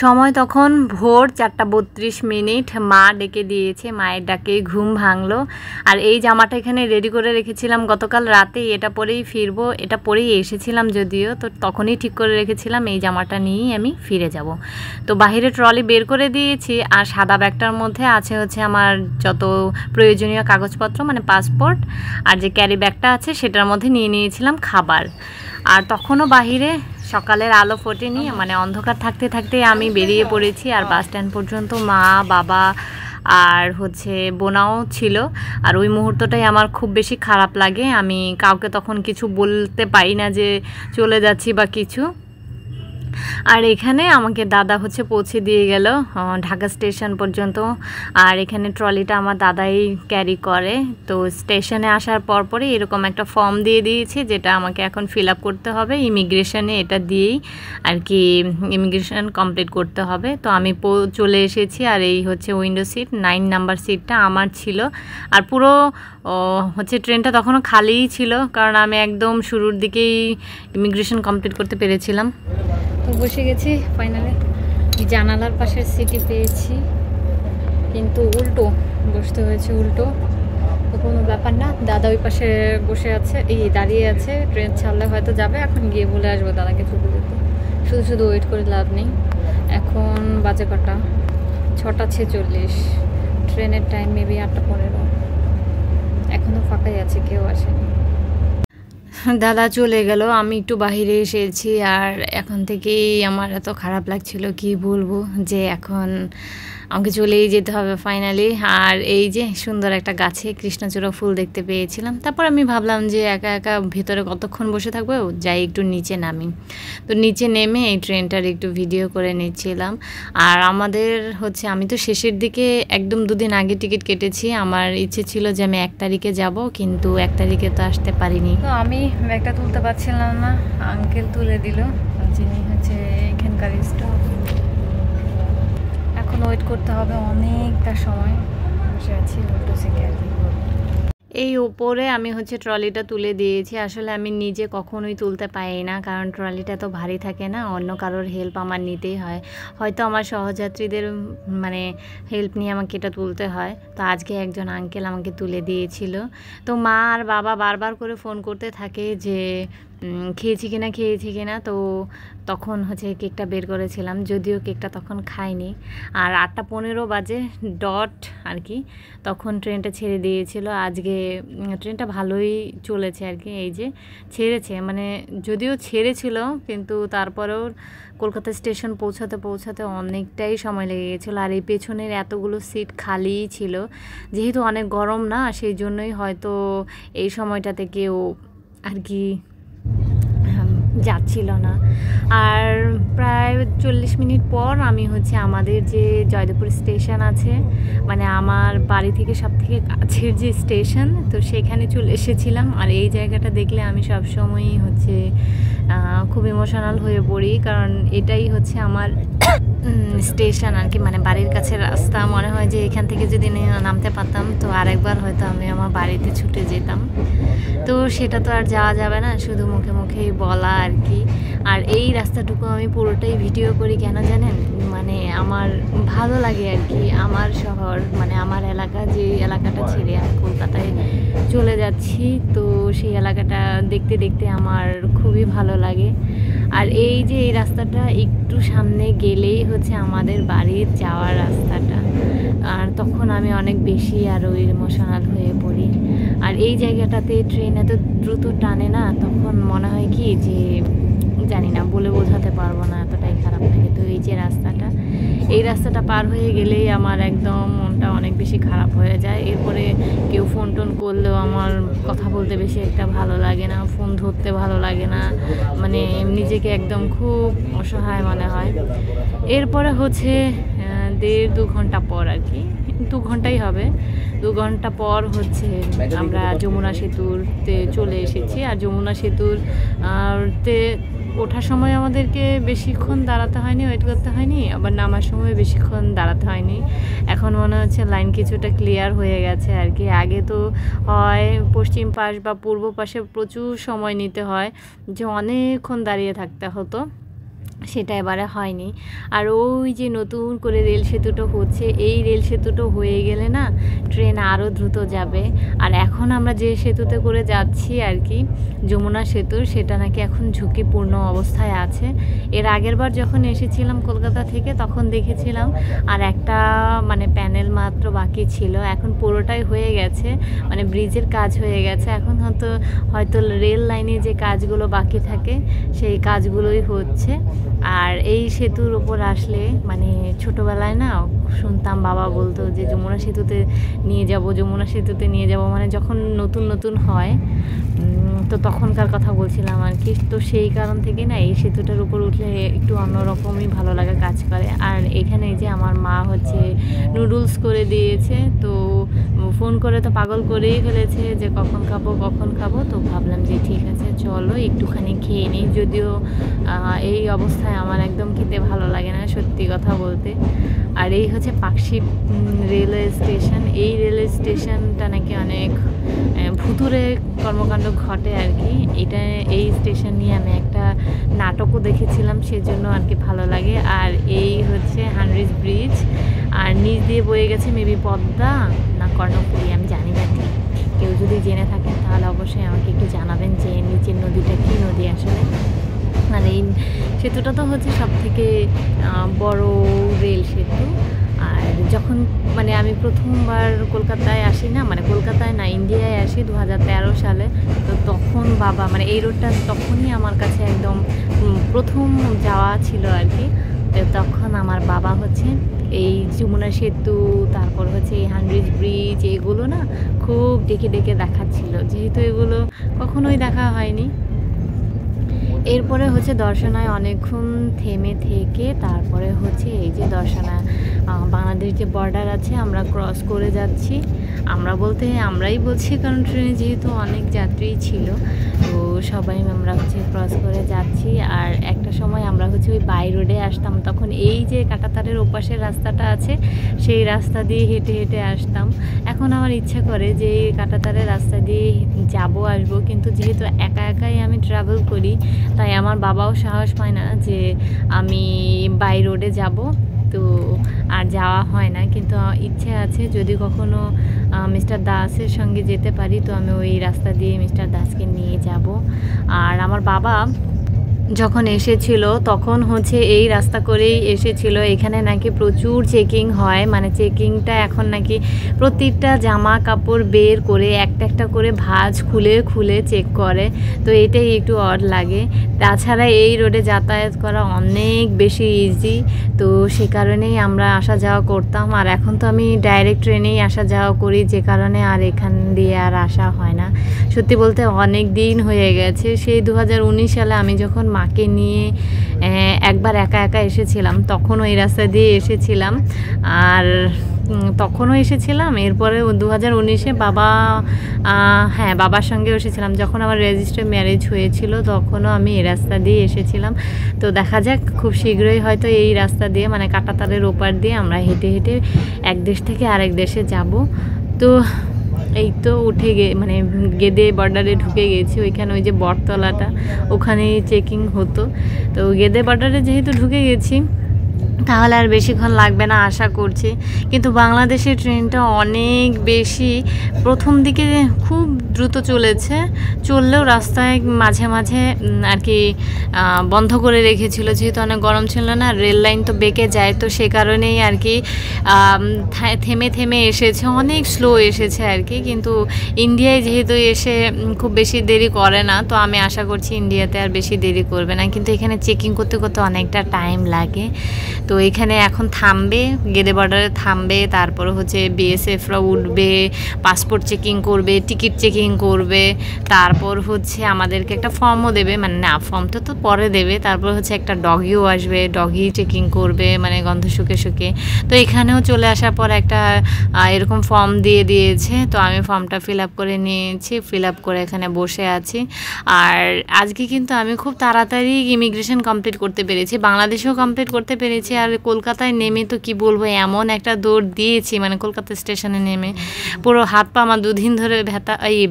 সময় তখন ভোর 4:32। মা ডেকে দিয়েছে, মায়ের ডাকে ঘুম ভাঙলো। আর এই জামাটা এখানে রেডি করে রেখেছিলাম গতকাল রাতে, এটা পরেই ফিরবো। এটা পরেই এসেছিলাম যদিও, তো তখনই ঠিক করে রেখেছিলাম এই জামাটা নিয়েই আমি ফিরে যাব। তো বাহিরে ট্রলি বের করে দিয়েছি, আর সাদা ব্যাগটার মধ্যে আছে হচ্ছে আমার যত প্রয়োজনীয় কাগজপত্র, মানে পাসপোর্ট, আর যে ক্যারি ব্যাগটা আছে সেটার মধ্যে নিয়ে নিয়েছিলাম খাবার। আর তখনও বাহিরে সকালের আলো ফোটেনি, মানে অন্ধকার থাকতে থাকতে আমি বেরিয়ে পড়েছি। আর বাস স্ট্যান্ড পর্যন্ত মা, বাবা আর হচ্ছে বোনাও ছিল। আর ওই মুহূর্তটাই আমার খুব বেশি খারাপ লাগে। আমি কাউকে তখন কিছু বলতে পারি না যে চলে যাচ্ছি বা কিছু। আর এখানে আমাকে দাদা হচ্ছে পৌঁছে দিয়ে গেল ঢাকা স্টেশন পর্যন্ত। আর এখানে ট্রলিটা আমার দাদাই ক্যারি করে। তো স্টেশনে আসার পরপরই এরকম একটা ফর্ম দিয়ে দিয়েছে, যেটা আমাকে এখন ফিল আপ করতে হবে ইমিগ্রেশনে। এটা দিয়েই আর কি ইমিগ্রেশন কমপ্লিট করতে হবে। তো আমি চলে এসেছি। আর এই হচ্ছে উইন্ডো সিট, 9 নাম্বার সিটটা আমার ছিল। আর পুরো হচ্ছে ট্রেনটা তখনও খালিই ছিল, কারণ আমি একদম শুরুর দিকেই ইমিগ্রেশন কমপ্লিট করতে পেরেছিলাম। তো বসে গেছি ফাইনালি। জানালার পাশের সিটই পেয়েছি, কিন্তু উল্টো বসতে হয়েছে। উল্টো তো কোনো ব্যাপার না, দাদা ওই পাশে বসে আছে, দাঁড়িয়ে আছে। ট্রেন ছাড়লে হয়তো যাবে, এখন গিয়ে বলে আসবো দাদাকে ছুটে যেতে। শুধু শুধু ওয়েট করে লাভ নেই। এখন বাজে কটা? 6:46। ট্রেনের টাইম মেবি 8:15। এখনও ফাঁকাই আছে, কেউ আসেনি। দাদা চলে গেল, আমি একটু বাহিরে এসেছি। আর এখন থেকেই আমার এত খারাপ লাগছিল, কি বলবো, যে এখন আমাকে চলেই যেতে হবে ফাইনালি। আর এই যে সুন্দর একটা গাছে কৃষ্ণচূড়া ফুল দেখতে পেয়েছিলাম। তারপর আমি ভাবলাম যে একা একা ভেতরে কতক্ষণ বসে থাকবো, যাই একটু নিচে নামি। তো নিচে নেমে এই ট্রেনটার একটু ভিডিও করে নিচ্ছিলাম। আর আমাদের হচ্ছে, আমি তো শেষের দিকে একদম 2 দিন আগে টিকিট কেটেছি। আমার ইচ্ছে ছিল যে আমি 1 তারিখে যাব, কিন্তু 1 তারিখে তো আসতে পারিনি। তো আমি ব্যাগটা তুলতে পারছিলাম না, আঙ্কেল তুলে দিল, যিনি হচ্ছে এখানকার স্টাফ। এখন ওয়েট করতে হবে অনেকটা সময়। বসে আছি লোটো সিটে আর কি। এই ওপরে আমি হচ্ছে ট্রলিটা তুলে দিয়েছি। আসলে আমি নিজে কখনোই তুলতে পারি না, কারণ ট্রলিটা তো ভারী থাকে না, অন্য কারোর হেল্প আমার নিতেই হয়। হয়তো আমার সহযাত্রীদের মানে হেল্প নিয়ে আমাকে এটা তুলতে হয়। তো আজকে একজন আঙ্কেল আমাকে তুলে দিয়েছিল। তো মা আর বাবা বারবার করে ফোন করতে থাকে যে খেয়েছি কিনা। তো তখন হচ্ছে কেকটা বের করেছিলাম, যদিও কেকটা তখন খাইনি। আর 8:15 বাজে ডট আর কি, তখন ট্রেনটা ছেড়ে দিয়েছিল। আজকে ট্রেনটা ভালোই চলেছে আর কি। এই যে ছেড়েছে, মানে যদিও ছেড়েছিল, কিন্তু তারপরেও কলকাতা স্টেশন পৌঁছাতে অনেকটাই সময় লেগে গেছিলো। আর এই পেছনের এতগুলো সিট খালিই ছিল, যেহেতু অনেক গরম না, সেই জন্যই হয়তো এই সময়টাতে কেউ আর কি যাচ্ছিল না। আর প্রায় 40 মিনিট পর আমি হচ্ছে আমাদের যে জয়দেবপুর স্টেশন আছে, মানে আমার বাড়ি থেকে সবথেকে কাছের যে স্টেশন, তো সেখানে চলে এসেছিলাম। আর এই জায়গাটা দেখলে আমি সবসময়ই হচ্ছে খুব ইমোশনাল হয়ে পড়ি, কারণ এটাই হচ্ছে আমার স্টেশন আর কি, মানে বাড়ির কাছে রাস্তা। মনে হয় যে এখান থেকে যদি নামতে পারতাম, তো আরেকবার হয়তো আমি আমার বাড়িতে ছুটে যেতাম। তো সেটা তো আর যাওয়া যাবে না, শুধু মুখে মুখেই বলা আর কি। আর এই রাস্তাটুকু আমি পুরোটাই ভিডিও করি কেন জানেন, মানে আমার ভালো লাগে আর কি। আমার শহর, মানে আমার এলাকা, যে এলাকাটা ছেড়ে আমি কলকাতায় চলে যাচ্ছি, তো সেই এলাকাটা দেখতে দেখতে আমার খুবই ভালো লাগে। আর এই যে এই রাস্তাটা একটু সামনে গেলেই হচ্ছে আমাদের বাড়ির যাওয়ার রাস্তাটা। আর তখন আমি অনেক বেশি আরও ইমোশনাল হয়ে পড়ি। আর এই জায়গাটাতে ট্রেন এত দ্রুত টানে না, তখন মনে হয় কি যে জানি না, বলে বোঝাতে পারবো না, এতটাই খারাপ লাগে। তো এই যে রাস্তাটা, এই রাস্তাটা পার হয়ে গেলেই আমার একদম মনটা অনেক বেশি খারাপ হয়ে যায়। এরপরে কেউ ফোন টোন করলেও আমার কথা বলতে বেশি একটা ভালো লাগে না, ফোন ধরতে ভালো লাগে না, মানে নিজেকে একদম খুব অসহায় মনে হয়। এরপরে হচ্ছে 1.5-2 ঘন্টা পর আর কি, 2 ঘন্টাই হবে, 2 ঘন্টা পর হচ্ছে আমরা যমুনা সেতুতে চলে এসেছি। আর যমুনা সেতুর তে ওঠার সময় আমাদেরকে বেশিক্ষণ দাঁড়াতে হয়নি, ওয়েট করতে হয়নি, আবার নামার সময় বেশিক্ষণ দাঁড়াতে হয়নি। এখন মনে হচ্ছে লাইন কিছুটা ক্লিয়ার হয়ে গেছে আর কি। আগে তো হয় পশ্চিম পাশ বা পূর্ব পাশে প্রচুর সময় নিতে হয়, যে অনেকক্ষণ দাঁড়িয়ে থাকতে হতো। সেটা এবারে হয়নি। আর ওই যে নতুন করে রেল সেতুটা হচ্ছে, এই রেল সেতুটা হয়ে গেলে না ট্রেন আরও দ্রুত যাবে। আর এখন আমরা যে সেতুতে করে যাচ্ছি আর কি, যমুনা সেতু, সেটা নাকি এখন ঝুঁকিপূর্ণ অবস্থায় আছে। এর আগের বার যখন এসেছিলাম কলকাতা থেকে তখন দেখেছিলাম আর একটা মানে প্যানেল মাত্র বাকি ছিল, এখন পুরোটাই হয়ে গেছে, মানে ব্রিজের কাজ হয়ে গেছে। এখন হয়তো রেল লাইনে যে কাজগুলো বাকি থাকে সেই কাজগুলোই হচ্ছে। আর এই সেতুর উপর আসলে মানে ছোটোবেলায় না শুনতাম বাবা বলতো যে যমুনা সেতুতে নিয়ে যাব, যমুনা সেতুতে নিয়ে যাব, মানে যখন নতুন নতুন হয় তো তখনকার কথা বলছিলাম আর কি। তো সেই কারণ থেকে না এই সেতুটার উপর উঠলে একটু অন্যরকমই ভালো লাগা কাজ করে। আর এখানে যে আমার মা হচ্ছে নুডলস করে দিয়েছে, তো ফোন করে তো পাগল করেই ফেলেছে যে কখন খাবো কখন খাবো। তো ভাবলাম যে ঠিক আছে চলো একটুখানি খেয়ে নিই, যদিও এই অবস্থায় আমার একদম খেতে ভালো লাগে না সত্যি কথা বলতে। আর এই হচ্ছে পাকশি রেলওয়ে স্টেশন। এই রেলওয়ে স্টেশনটা নাকি অনেক ভুতুরে কর্মকাণ্ড ঘটে আর কি। এই স্টেশন নিয়ে আমি একটা নাটকও দেখেছিলাম, সেজন্য আর কি ভালো লাগে। আর এই হচ্ছে হান্ড্রিজ ব্রিজ, আর নিচ দিয়ে বয়ে গেছে মেবি পদ্মা না কর্ণফুলী, আমি জানি না ঠিক। কেউ যদি জেনে থাকেন তাহলে অবশ্যই আমাকে একটু জানাবেন যে নিচের নদীটা কী নদী আসলে। আর এই সেতুটা তো হচ্ছে সবথেকে বড় রেল সেতু। আর যখন মানে আমি প্রথমবার কলকাতায় আসি না, মানে কলকাতায় না ইন্ডিয়ায় আসি 2013 সালে, তো তখন বাবা মানে এই রোডটা তখনই আমার কাছে একদম প্রথম যাওয়া ছিল আর কি। তো তখন আমার বাবা হচ্ছে এই যমুনা সেতু, তারপর হচ্ছে এই হান্ড্রিজ ব্রিজ, এগুলো না খুব ডেকে ডেকে দেখাচ্ছিল, যেহেতু এগুলো কখনোই দেখা হয়নি। এরপরে হচ্ছে দর্শনায় অনেকক্ষণ থেমে থেকে তারপরে হচ্ছে এই যে দর্শনা বাংলাদেশ যে বর্ডার আছে আমরা ক্রস করে যাচ্ছি। আমরা বলতে আমরাই বলছি, কারণ ট্রেনে যেহেতু অনেক যাত্রী ছিল, তো সবাই আমরা হচ্ছে ক্রস করে যাচ্ছি। আর একটা সময় আমরা হচ্ছে ওই বাই রোডে আসতাম, তখন এই যে কাঁটাতারের ওপাশের রাস্তাটা আছে সেই রাস্তা দিয়ে হেঁটে হেঁটে আসতাম। এখন আমার ইচ্ছা করে যে কাঁটাতারের রাস্তা দিয়ে যাবো আসবো, কিন্তু যেহেতু একা একাই আমি ট্রাভেল করি তাই আমার বাবাও সাহস পায় না যে আমি বাই রোডে যাব, তো আর যাওয়া হয় না। কিন্তু ইচ্ছে আছে যদি কখনো মিস্টার দাসের সঙ্গে যেতে পারি তো আমি ওই রাস্তা দিয়ে মিস্টার দাসকে নিয়ে যাব। আর আমার বাবা যখন এসেছিল তখন হচ্ছে এই রাস্তা করেই এসেছিল। এখানে নাকি প্রচুর চেকিং হয়, মানে চেকিংটা এখন নাকি প্রতিটা জামা কাপড় বের করে একটা একটা করে ভাঁজ খুলে খুলে চেক করে, তো এটাই একটু অড লাগে। তাছাড়া এই রোডে যাতায়াত করা অনেক বেশি ইজি, তো সে কারণেই আমরা আসা যাওয়া করতাম। আর এখন তো আমি ডাইরেক্ট ট্রেনেই আসা যাওয়া করি, যে কারণে আর এখান দিয়ে আর আসা হয় না। সত্যি বলতে অনেক দিন হয়ে গেছে, সেই 2019 সালে আমি যখন মাকে নিয়ে একবার একা একা এসেছিলাম তখনও এই রাস্তা দিয়ে এসেছিলাম। আর তখনও এসেছিলাম, এরপরে 2019-এ হ্যাঁ বাবার সঙ্গেও এসেছিলাম, যখন আমার রেজিস্টার ম্যারেজ হয়েছিল তখনও আমি এই রাস্তা দিয়ে এসেছিলাম। তো দেখা যাক খুব শীঘ্রই হয়তো এই রাস্তা দিয়ে মানে কাঁটাতারের ওপার দিয়ে আমরা হেঁটে হেঁটে এক দেশ থেকে আরেক দেশে যাব। তো এই তো মানে গেদে বর্ডারে ঢুকে গেছি, ওইখানে ওই যে বটতলাটা ওখানেই চেকিং হতো। তো গেদে বর্ডারে যেহেতু ঢুকে গেছি তাহলে আর বেশিক্ষণ লাগবে না আশা করছি। কিন্তু বাংলাদেশের ট্রেনটা অনেক বেশি প্রথম দিকে খুব দ্রুত চললেও রাস্তায় মাঝে মাঝে আর কি বন্ধ করে রেখেছিল, যেহেতু অনেক গরম ছিল না, রেল লাইন তো বেঁকে যায়, তো সে কারণেই আর কি থেমে থেমে এসেছে, অনেক স্লো এসেছে আর কি। কিন্তু ইন্ডিয়ায় যেহেতু এসে খুব বেশি দেরি করে না, তো আমি আশা করছি ইন্ডিয়াতে আর বেশি দেরি করবে না। কিন্তু এখানে চেকিং করতে করতে অনেকটা টাইম লাগে। তো এখানে এখন থামবে, গেদে বর্ডারে থামবে, তারপর হচ্ছে বিএসএফরা উঠবে, পাসপোর্ট চেকিং করবে, টিকিট চেকিং করবে, তারপর হচ্ছে আমাদেরকে একটা ফর্মও দেবে, মানে না ফর্মটা তো পরে দেবে, তারপর হচ্ছে একটা ডগিও আসবে, ডগি চেকিং করবে মানে গন্ধ শুকে শুকে। তো এখানেও চলে আসার পর একটা এরকম ফর্ম দিয়ে দিয়েছে, তো আমি ফর্মটা ফিল আপ করে নিয়েছি, ফিল আপ করে এখানে বসে আছি। আর আজকে কিন্তু আমি খুব তাড়াতাড়ি ইমিগ্রেশন কমপ্লিট করতে পেরেছি, বাংলাদেশেও কমপ্লিট করতে পেরেছি আর কলকাতায় নেমে তো কি বলবো, এমন একটা দৌড় দিয়েছি, মানে কলকাতা স্টেশনে নেমে পুরো হাত পা আমার দুদিন ধরে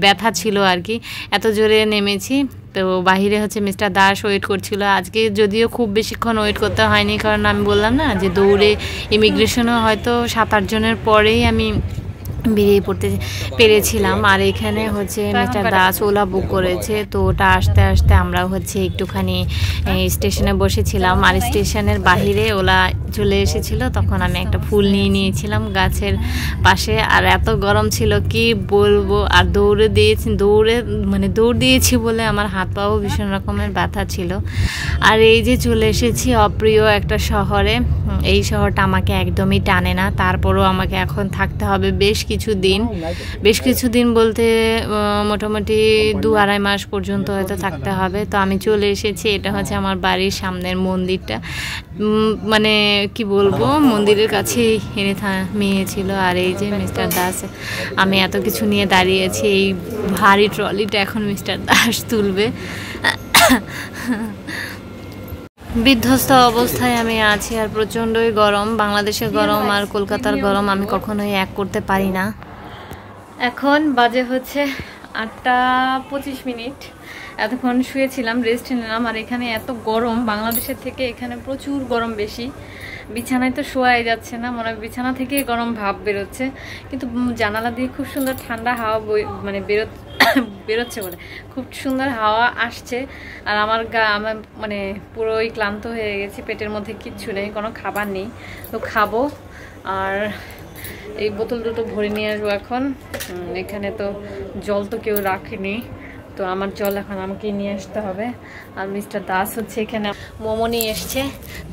ব্যথা ছিল আর কি, এত জোরে নেমেছি। তো বাহিরে হচ্ছে মিস্টার দাস ওয়েট করছিল। আজকে যদিও খুব বেশিক্ষণ ওয়েট করতে হয়নি, কারণ আমি বললাম না যে দৌড়ে ইমিগ্রেশনও হয়তো 7-8 জনের পরেই আমি বেরিয়ে পড়তে পেরেছিলাম। আর এখানে হচ্ছে মিস্টার দাস ওলা বুক করেছে, তো ওটা আসতে আসতে আমরা হচ্ছে একটুখানি স্টেশনে বসেছিলাম। আর স্টেশনের বাহিরে ওলা চলে এসেছিল, তখন আমি একটা ফুল নিয়ে নিয়েছিলাম গাছের পাশে। আর এত গরম ছিল কি বলবো, আর দৌড় দিয়েছি বলে আমার হাত পাও ভীষণ রকমের ব্যথা ছিল। আর এই যে চলে এসেছি অপ্রিয় একটা শহরে। এই শহরটা আমাকে একদমই টানে না, তারপরও আমাকে এখন থাকতে হবে বেশ কিছুদিন বলতে মোটামুটি 2-2.5 মাস পর্যন্ত হয়তো থাকতে হবে। তো আমি চলে এসেছি, এটা হচ্ছে আমার বাড়ির সামনের মন্দিরটা, মানে কি বলবো, মন্দিরের কাছেই এনে থামিয়েছিল। আর এই যে মিস্টার দাস, আমি এত কিছু নিয়ে দাঁড়িয়েছি, এই ভারী ট্রলিটা এখন মিস্টার দাস তুলবে। বিধ্বস্ত অবস্থায় আমি আছি, আর প্রচণ্ডই গরম। বাংলাদেশের গরম আর কলকাতার গরম আমি কখনোই এক করতে পারি না। এখন বাজে হচ্ছে 8:25। এতক্ষণ শুয়েছিলাম, রেস্ট নিলাম। আর এখানে এত গরম, বাংলাদেশের থেকে এখানে প্রচুর গরম বেশি। বিছানায় তো শোয়াই যাচ্ছে না, মনে হয় বিছানা থেকে গরম ভাব বেরোচ্ছে, কিন্তু জানালা দিয়ে খুব সুন্দর ঠান্ডা হাওয়া মানে বেরোচ্ছে বলে খুব সুন্দর হাওয়া আসছে। আর আমার মানে পুরোই ক্লান্ত হয়ে গেছি, পেটের মধ্যে কিচ্ছু নেই, কোনো খাবার নেই। তো খাবো, আর এই বোতল দুটো ভরে নিয়ে আসবো এখন। এখানে তো জল তো কেউ রাখেনি, তো আমার জল এখন আমাকে নিয়ে আসতে হবে। আর মিস্টার দাস হচ্ছে এখানে মোমো নিয়ে এসছে,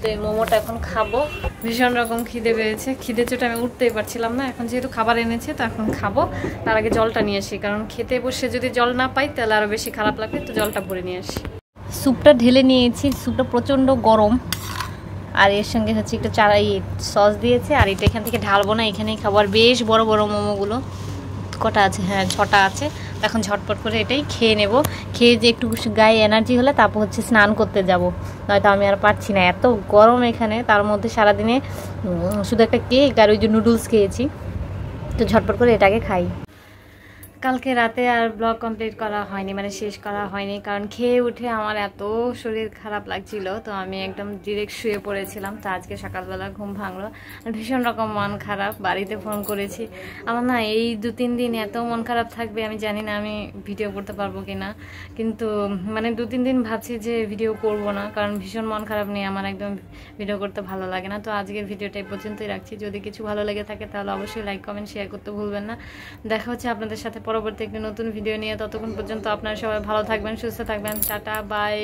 তো এই মোমোটা এখন খাবো। ভীষণ রকম খিদে পেয়েছে, খিদে চোটে আমি উঠতেই পারছিলাম না। এখন যেহেতু খাবার এনেছে তো এখন খাবো, তার আগে জলটা নিয়ে আসি, কারণ খেতে বসে যদি জল না পাই তাহলে আরও বেশি খারাপ লাগবে। তো জলটা ভরে নিয়ে আসি। স্যুপটা ঢেলে নিয়েছি, স্যুপটা প্রচণ্ড গরম। আর এর সঙ্গে হচ্ছে একটু সস দিয়েছে, আর এটা এখান থেকে ঢালবো না, এখানেই খাবো। আর বেশ বড় বড় মোমোগুলো কটা আছে, হ্যাঁ 6টা আছে। এখন ঝটপট করে এটাই খেয়ে নেব। খেয়ে যে একটু গায়ে এনার্জি হলে তারপর হচ্ছে স্নান করতে যাব, নয়তো আমি আর পারছি না, এত গরম এখানে। তার মধ্যে সারাদিনে শুধু একটা কেক আর ওই যে নুডলস খেয়েছি, তো ঝটপট করে এটাকে খাই। কালকে রাতে আর ব্লগ কমপ্লিট করা হয়নি, মানে শেষ করা হয়নি, কারণ খেয়ে উঠে আমার এত শরীর খারাপ লাগছিল, তো আমি একদম ডিরেক্ট শুয়ে পড়েছিলাম। তো আজকে সকালবেলা ঘুম ভাঙলো, আর ভীষণ রকম মন খারাপ। বাড়িতে ফোন করেছি, আমার না এই 2-3 দিন এত মন খারাপ থাকবে, আমি জানি না আমি ভিডিও করতে পারবো কিনা। কিন্তু মানে 2-3 দিন ভাবছি যে ভিডিও করব না, কারণ ভীষণ মন খারাপ নিয়ে আমার একদম ভিডিও করতে ভালো লাগে না। তো আজকের ভিডিওটা এই পর্যন্তই রাখছি। যদি কিছু ভালো লেগে থাকে তাহলে অবশ্যই লাইক কমেন্ট শেয়ার করতে ভুলবেন না। দেখা হচ্ছে আপনাদের সাথে পরবর্তী একটি নতুন ভিডিও নিয়ে। ততক্ষণ পর্যন্ত আপনারা সবাই ভালো থাকবেন, সুস্থ থাকবেন। Tata, by.